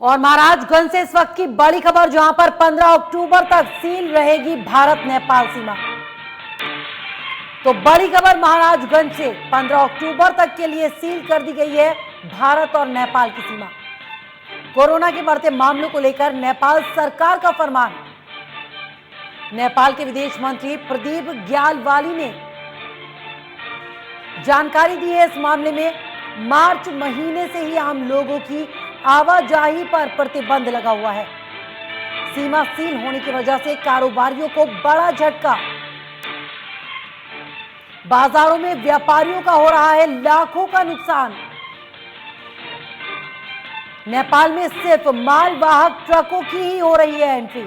और महाराजगंज से इस वक्त की बड़ी खबर, जहां पर 15 अक्टूबर तक सील रहेगी भारत नेपाल सीमा। तो बड़ी खबर महाराजगंज से 15 अक्टूबर तक के लिए सील कर दी गई है भारत और नेपाल की सीमा। कोरोना के बढ़ते मामलों को लेकर नेपाल सरकार का फरमान। नेपाल के विदेश मंत्री प्रदीप ग्यालवाली ने जानकारी दी है। इस मामले में मार्च महीने से ही आम लोगों की आवाजाही पर प्रतिबंध लगा हुआ है। सीमा सील होने की वजह से कारोबारियों को बड़ा झटका। बाजारों में व्यापारियों का हो रहा है लाखों का नुकसान। नेपाल में सिर्फ मालवाहक ट्रकों की ही हो रही है एंट्री।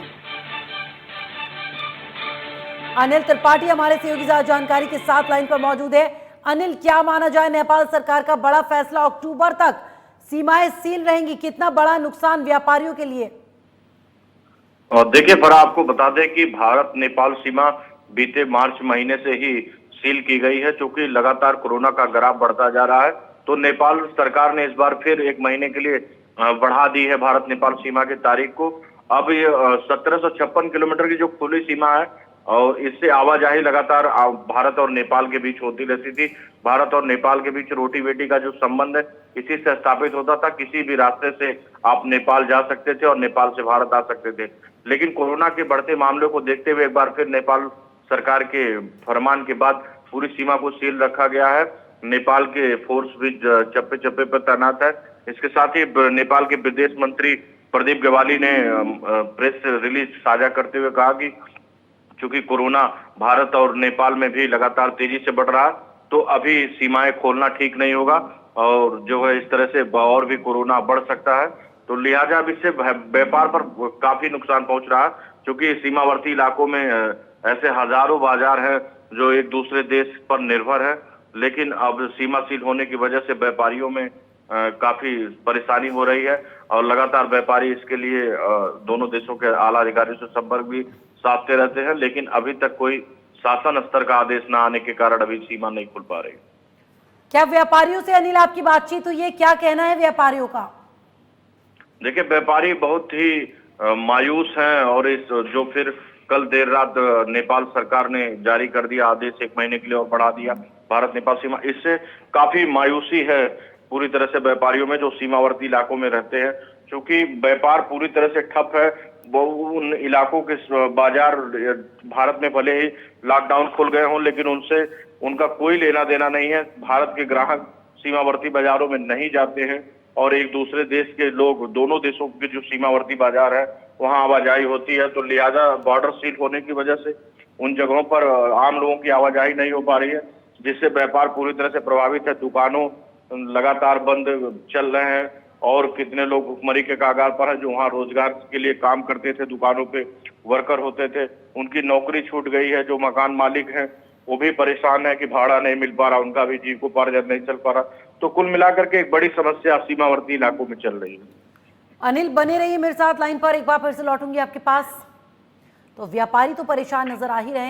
अनिल त्रिपाठी हमारे सहयोगी साथ जानकारी के साथ लाइन पर मौजूद है। अनिल, क्या माना जाए नेपाल सरकार का बड़ा फैसला, अक्टूबर तक सीमाएं सील रहेंगी, कितना बड़ा नुकसान व्यापारियों के लिए? और देखिए फरा, आपको बता दें कि भारत नेपाल सीमा बीते मार्च महीने से ही सील की गई है, क्योंकि लगातार कोरोना का ग्राफ बढ़ता जा रहा है। तो नेपाल सरकार ने इस बार फिर एक महीने के लिए बढ़ा दी है भारत नेपाल सीमा की तारीख को। अब ये 1756 किलोमीटर की जो खुली सीमा है, और इससे आवाजाही लगातार भारत और नेपाल के बीच होती रहती थी। भारत और नेपाल के बीच रोटी बेटी का जो संबंध है, इसी से स्थापित होता था। किसी भी रास्ते से आप नेपाल जा सकते थे और नेपाल से भारत आ सकते थे। लेकिन कोरोना के बढ़ते मामलों को देखते हुए एक बार फिर नेपाल सरकार के फरमान के बाद पूरी सीमा को सील रखा गया है। नेपाल के फोर्स भी चप्पे चप्पे पर तैनात है। इसके साथ ही नेपाल के विदेश मंत्री प्रदीप ग्यावाली ने प्रेस रिलीज साझा करते हुए कहा कि चूंकि कोरोना भारत और नेपाल में भी लगातार तेजी से बढ़ रहा है, तो अभी सीमाएं खोलना ठीक नहीं होगा, और जो है इस तरह से और भी कोरोना बढ़ सकता है। तो लिहाजा अब इससे व्यापार पर काफी नुकसान पहुंच रहा है, क्योंकि सीमावर्ती इलाकों में ऐसे हजारों बाजार हैं जो एक दूसरे देश पर निर्भर है। लेकिन अब सीमा सील होने की वजह से व्यापारियों में काफी परेशानी हो रही है, और लगातार व्यापारी इसके लिए दोनों देशों के आला अधिकारियों से संपर्क भी साधते रहते हैं। लेकिन अभी तक कोई शासन स्तर का आदेश न आने के कारण अभी सीमा नहीं खुल पा रही। क्या व्यापारियों से अनिल आपकी बातचीत हुई है? क्या कहना है व्यापारियों का? देखिए, व्यापारी बहुत ही मायूस हैं, और इस जो फिर कल देर रात नेपाल सरकार ने जारी कर दिया आदेश, एक महीने के लिए और बढ़ा दिया भारत नेपाल सीमा, इससे काफी मायूसी है पूरी तरह से व्यापारियों में जो सीमावर्ती इलाकों में रहते हैं। क्योंकि व्यापार पूरी तरह से ठप है। वो उन इलाकों के बाजार भारत में भले ही लॉकडाउन खुल गए हों, लेकिन उनसे उनका कोई लेना देना नहीं है। भारत के ग्राहक सीमावर्ती बाजारों में नहीं जाते हैं, और एक दूसरे देश के लोग, दोनों देशों के जो सीमावर्ती बाजार है वहां आवाजाही होती है। तो लिहाजा बॉर्डर सील होने की वजह से उन जगहों पर आम लोगों की आवाजाही नहीं हो पा रही है, जिससे व्यापार पूरी तरह से प्रभावित है। दुकानों लगातार बंद चल रहे हैं, और कितने लोग भुखमरी के कगार पर हैं जो वहां रोजगार के लिए काम करते थे, दुकानों पे वर्कर होते थे, उनकी नौकरी छूट गई है। जो मकान मालिक हैं वो भी परेशान है कि भाड़ा नहीं मिल पा रहा, उनका भी जीविकोपार्जन नहीं चल पा रहा। तो कुल मिलाकर के एक बड़ी समस्या सीमावर्ती इलाकों में चल रही है। अनिल, बने रहिए मेरे साथ लाइन पर, एक बार फिर से लौटूंगी आपके पास। तो व्यापारी तो परेशान नजर आ ही रहे हैं।